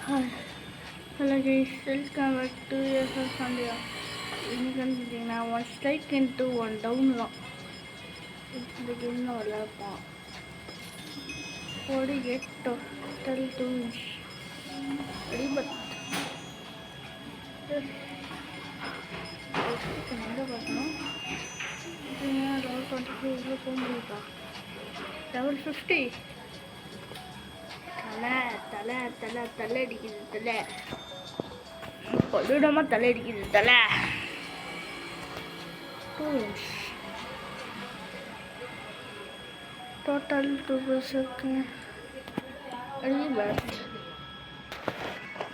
Hi. Hello guys, welcome back to SR Sandhya. இன்னைக்கு வந்து பார்த்தீங்கன்னா one strike into one down தான் இந்த கேமில் விளையாடுப்போம். ஒரு get total to ready but எங்கே பார்க்கணும் லெவல் 25 போக முடியுதா? லெவல் 50 தலை அடிக்குது, தலை கொள்ளிடமாக தலை அடிக்குது, தலை 2 inch டோட்டல் 2 செகண்ட் ரீபர்த்.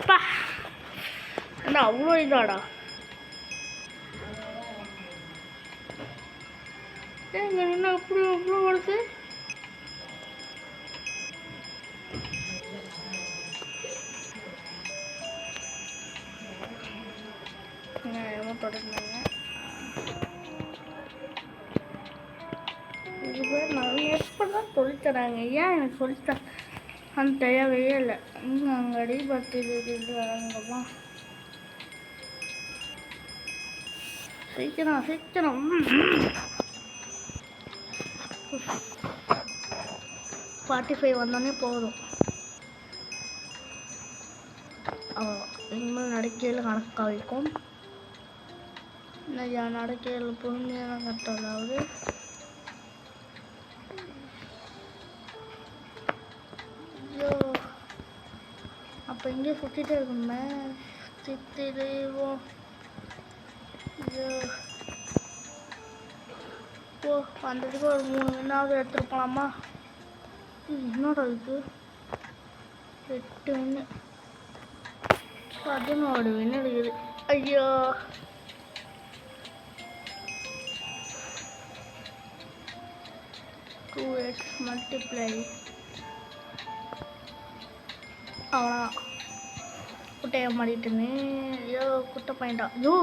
பா என்ன அவ்வளோ இதாடா? ஏங்க என்ன அப்படி அவ்வளோ வருது? தொடர்ந்தாங்க இது பேர் நிறைய எப்போ தான் சொல்லித்தராங்க. ஏன் எனக்கு சொல்லித்த அந்த தேவையே இல்லை. அங்கடி 10 இது வராங்கப்பா. சீக்கிரம் 45 வந்தோடனே போதும். இனிமேல் நடக்கையில் கணக்காக வைக்கும். நடக்கையில் பொறுமையான கட்டலாவது ஐயோ அப்போ இங்கே சுற்றிட்டே இருக்குமே சுற்றிடுவோம். ஐயோ ஓ வந்ததுக்கு ஒரு 3 வின்னாவது எடுத்துகிட்டு போகலாமா? என்னோட இது 8 வின்னு 14 வின்னு இருக்குது. ஐயோ மல்டிப்ளை அவனா குட்டையை மாட்டிட்டுன்னு. ஐயோ குட்டை பையன்டா. ஐயோ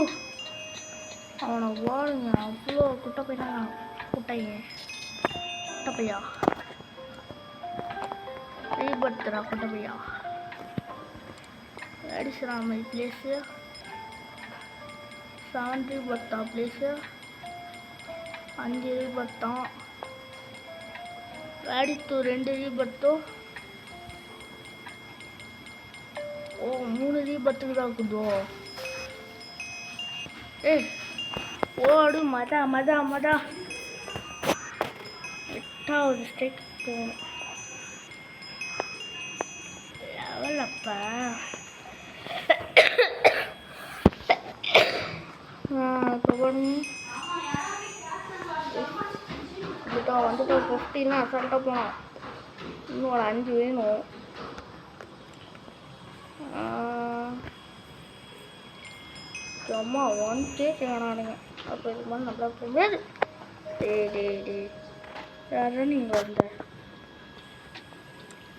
அவனை வாழுங்க, அவ்வளோ குட்டை பையனா குட்டைப்பையா ரீபர்த்துடா குட்டைப்பையா அடிச்சுடா மை பிளேஸு 7 ரீபர்த்தா பிளேஸு 5 ரீபர்த்தான் வேடித்து 2 ரீபர்த்தோ. ஓ 3 ரீபர்த்துக்கு தான் இருக்குதோ. ஏய் ஓடு மதா 8வது ஸ்டேக் போகணும். லெவலப்பா வந்துட்டு 50 அசால்ட்டாக போனோம். இன்னும் ஒரு 5 வேணும். சும்மா 1 ஸ்டேக் வேணானுங்க. அப்போ இது மாதிரி நல்லா போக முடியாது. டே யாரும் நீங்கள் வந்த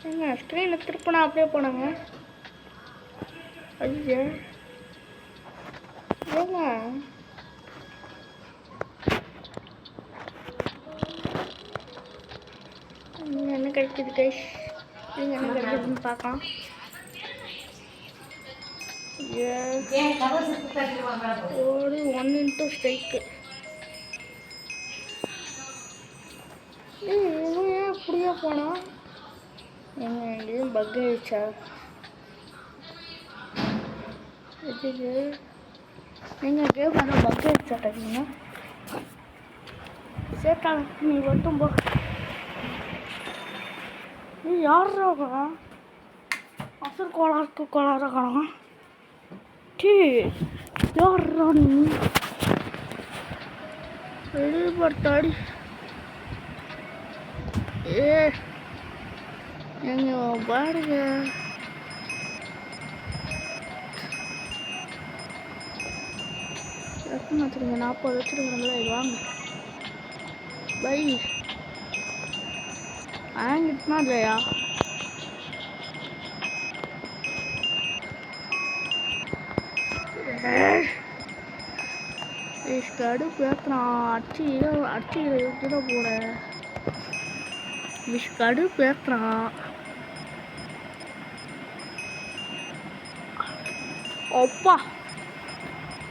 ஏங்க ஸ்க்ரீனை திருப்பினா அப்படியே போனாங்க. ஐயா ஏங்க என்ன கிடைக்குது கைஸ்? நீங்கள் என்ன கிடைக்குதுன்னு பார்க்கலாம். ஒரு 1 இன்ட்டு ஸ்ட்ரைக்கு. இவன் ஏன் அப்படியே போனா? எங்க எங்கேயும் பக் ஆயிடுச்சா? இதுக்கு நீங்கள் கேம் ஆனால் பக் ஆயிடுச்சா டக்குங்க சேட்டா நீ மட்டும் போ. நீ யாரா அசல் கோளாறாக காணும்? டீ யாரா நீ வெளிப்படுத்தாடி? ஏ எங்க பாருங்க எத்தனை வச்சுருங்க? 40 வச்சுருக்கீங்களா? இது வாங்க பை வாங்கிட்டுனா இல்லையா? கடுப்பு ஏற்றுறான். அடிச்சு கூட போட கடுப்பு ஏற்றுறான். அப்பா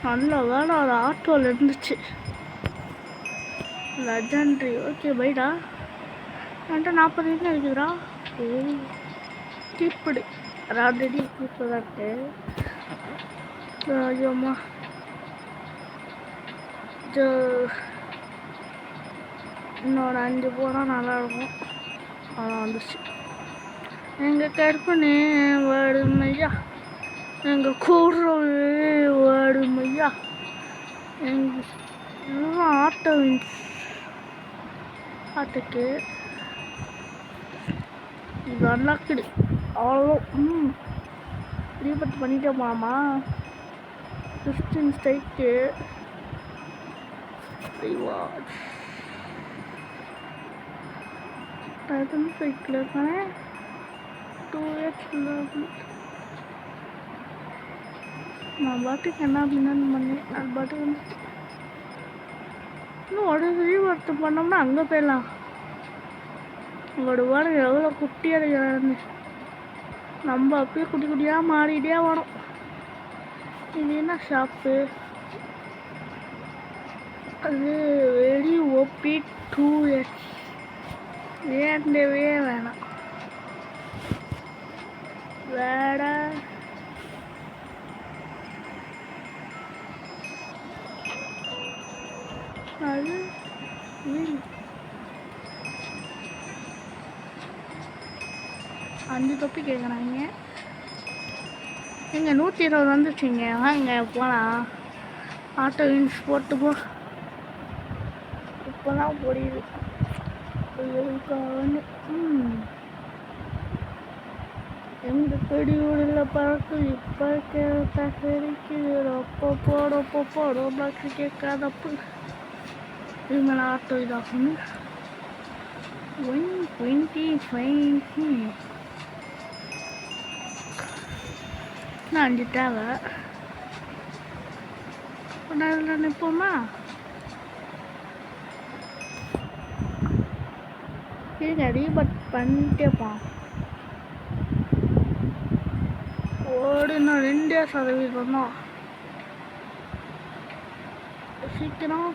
நல்ல வேலை அது ஆட்டோவில் இருந்துச்சு. லெஜண்ட்ரி. ஓகே பைடா. என்கிட்ட 40 நிமிஷம் இருக்குதுடா. கீப்படு ஆல்ரெடி கீப்பர் தான் இருக்கு. ஐயோம்மா இன்னொரு 5 போனால் நல்லாயிருக்கும். அதான் வந்துச்சு. எங்கள் கற்பனை வாடுமையா, எங்கள் கூடுறவே வாடுமையா. எங்கள் இதுதான் ஆட்டோக்கு இது அன்லாக்குடு. அவ்வளோ ரீபட் பண்ணிட்டே போகலாமா? 15 ஸ்ட்ரைக்கு ரிவார்ட்ஸ். டைட்டன் சைக்கிள் இருக்கேன். 2x நான் பாட்டுக்கு என்ன அப்படின்னு பண்ணேன். அது பாட்டுக்கு வந்துச்சு. இன்னும் ஒரு ரீவர்த்து பண்ணோம்னா அங்கே போயிடலாம். உங்களோட வாரம் எவ்வளோ குட்டியாக இருக்கிறாங்க. நம்ம அப்படியே குட்டி குட்டியாக மாறிட்டே வரோம். இது என்ன ஷாப்பு? அது வெரி ஓபி 2x. வேண்டவே வேணாம். வேற அது 5 தொப்பி கேட்குறாங்க. எங்க 120 வந்துச்சுங்க. வாங்க போகலாம். ஆட்டோ வின்ஸ் போட்டு போ. இப்போதான் புரியுது. எங்க கொடி ஊரில் பறக்கு இப்போ கேட்குது. ரொப்ப போட பாக்ஸு கேட்காதப்பு. இது மேலே ஆட்டோ இதாகணும். 125 நான் 5 தேவை. அதில் நிற்போமா? சரி பட் பண்ணிட்டேப்பான். ஓடுனா 2% தான். சீக்கிரம்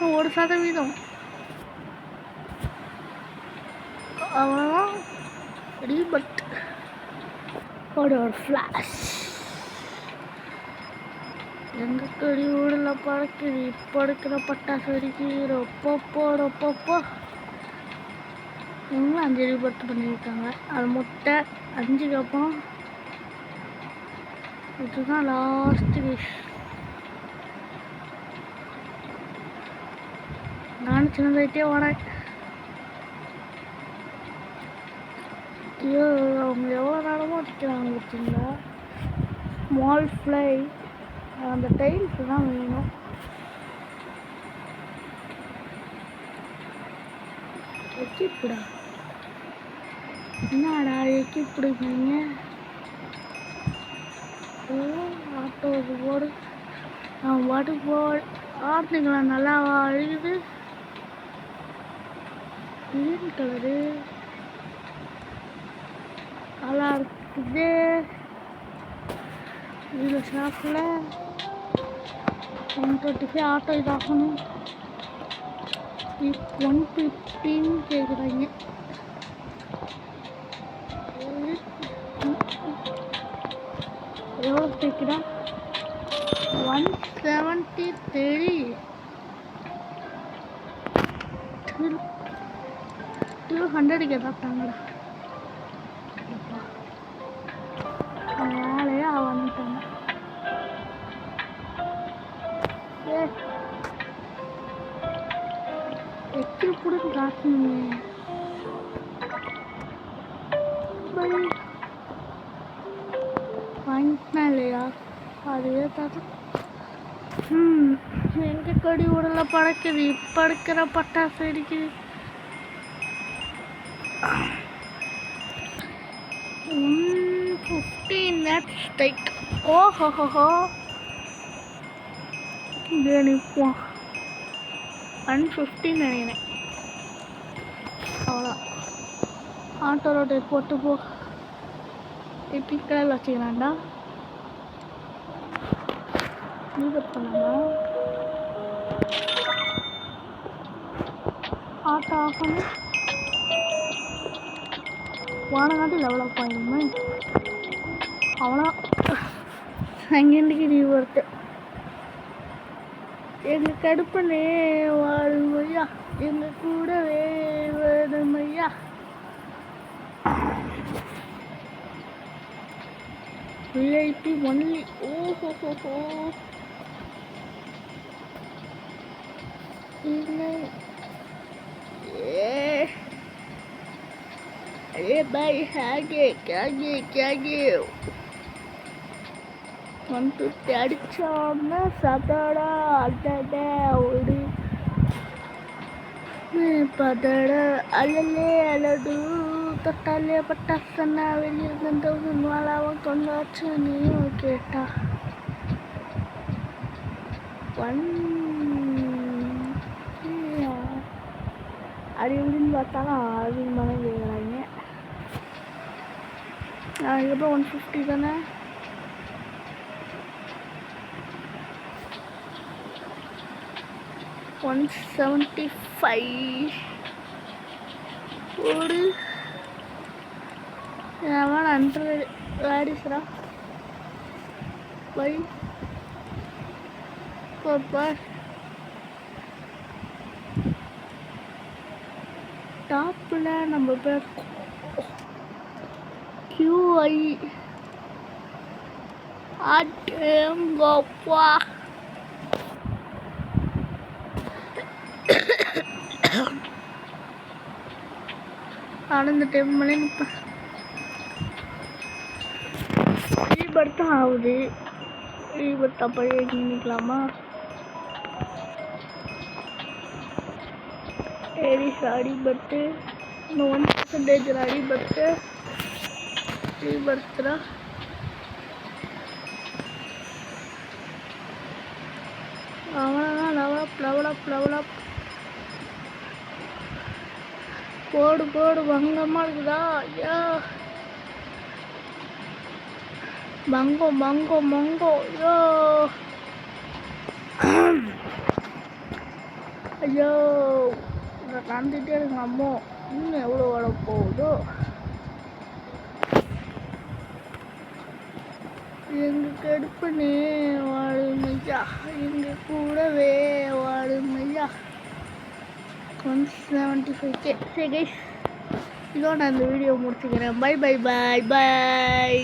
1%. அவ்வளோதான். ரீபட் ஒரு ஃப்ளாஷ். எங்க கடி ஊரில் பறக்குது இப்போ எடுக்கிற பட்டாசு வெடிக்கிற ரொப்பப்போ. இவங்களும் 5 ரீபட் பண்ணியிருக்காங்க. அது முட்டை 5க்கு அப்புறம் இதுதான் லாஸ்ட் விஷ். நானும் சின்னதாயிட்டே வரேன். ஐயோ அவங்க எவ்வளோ நேரமாக அடிக்கிறாங்க பார்த்தீங்களா? Small fly. அந்த டைல்ஸ் தான் வேணும். எக்கிப்புடா. என்னடா எக்கிப்பிடுங்க? ஆட்டோவுக்கு போடு. அவன் பாட்டுக்கு ஆட்டுக்கலாம். நல்லா அழுகுது. கிரீன் கலரு நல்லா இருக்குது. இதில் ஷாப்பில் 125 ஆட்டோ இதாகணும். 115 கேட்குறாங்க. எவ்வளோ கேட்குறா? 173. 200 கேட்டாங்களா? வேலையா வந்துட்டாங்க. எக்கில் கூட காட்டணுங்க. வாங்கினா இல்லையா? அதுவே தாத்தா. எங்க கொடி ஊரில் பறக்குது இப்போ எடுக்கிற பட்டாசு வெடிக்குது. 115 ஸ்ட்ரைக். ஓஹோஹோ. இங்கே நிற்போம். 115 நினைக்கிறேன். அவ்வளோ ஆட்டோ ரோட்டை போட்டு போ. எப்பிக்கல் வச்சுக்கிறான்டா. ரீபட் பண்ணாமா? ஆட்டோ ஆஃப் பண்ணு. வானங்காட்டி லெவலப் ஆகிடுமே. அவ்வளோ செகண்டுக்கு ரீவர்த்து. எங்கள் கடுப்பனே வாழுமையா, எங்கள் கூடவே வேணுமையா. VIP only. ஓஹோஹோ. இல்லை. अरे भाई आगे आगे आगे 150 அடிச்சோம்னா சதடா அடடா ஓடு பதட அலலே அலடு தொட்டாலே பட்டாசனா வெளியில் வந்தவன் வாழாவன் கொண்டாச்சு நீயும் கேட்டா அது எப்படின்னு பார்த்தாலும் அதிகமான கேட்குறாங்க. அதுக்கப்புறம் 150 தானே. $175 ஒரு $100 வாரிசுரா பை பாப்பா. டாப்பில் நம்ம பேர் QI அடேங்கப்பா. ஆனால் இந்த டைம் மேலே நிற்பேன். ரீபர்த் தான் ஆகுது. ரீபர்த் அப்படியே நிற்கலாமா? ஏரிஸ் அடிபட்டு இன்னும் 1% அடிபட்டு ரீபர்த்ரா. அவ்வளோதான். லெவலப் போடு போடு. பங்கமாக இருக்குதா? ஐயா மங்கோ ஐயோ ஐயோ. இதை கண்டுகிட்டே இருங்க அம்மோ. இன்னும் எவ்வளோ வர போகுதோ. எங்கள் கடுப்பனே வாழுமையா, எங்கள் கூடவே வாழுமையா. 175K. சரி கைஸ், இதோட நான் இந்த வீடியோ முடிச்சுக்கிறேன். பை.